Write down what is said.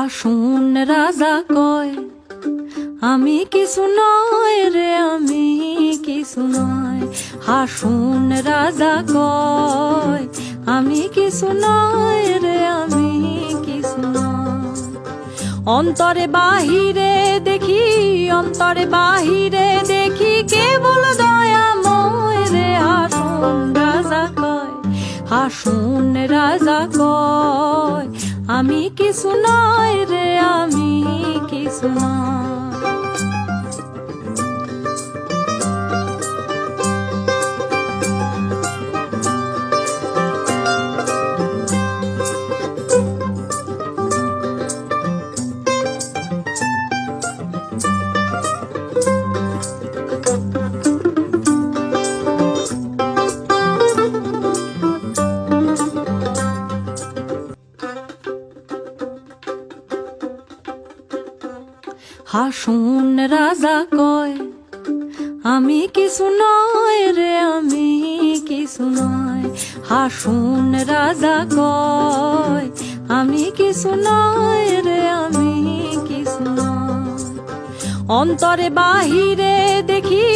হাসুন রাজা কয় আমি কিছু নয় রে, আমি কিছু নয়। হাসুন রাজা কয় আমি কিছু নয় রে, আমি কিছু নয়। অন্তরে বাহিরে দেখি, অন্তরে বাহিরে দেখি কেবল দয়াময় রে। হাসুন রাজা কয়, হাসুন রাজা কয় আমি কিছু নয় রে, আমি কিছু নয়। হাসুন রাজা কয় আমি কিছু নয় রে, আমি কিছু নয়। হাসুন রাজা কয় আমি কিছু নয় রে, আমি কিছু নয়। অন্তরে বাহিরে দেখি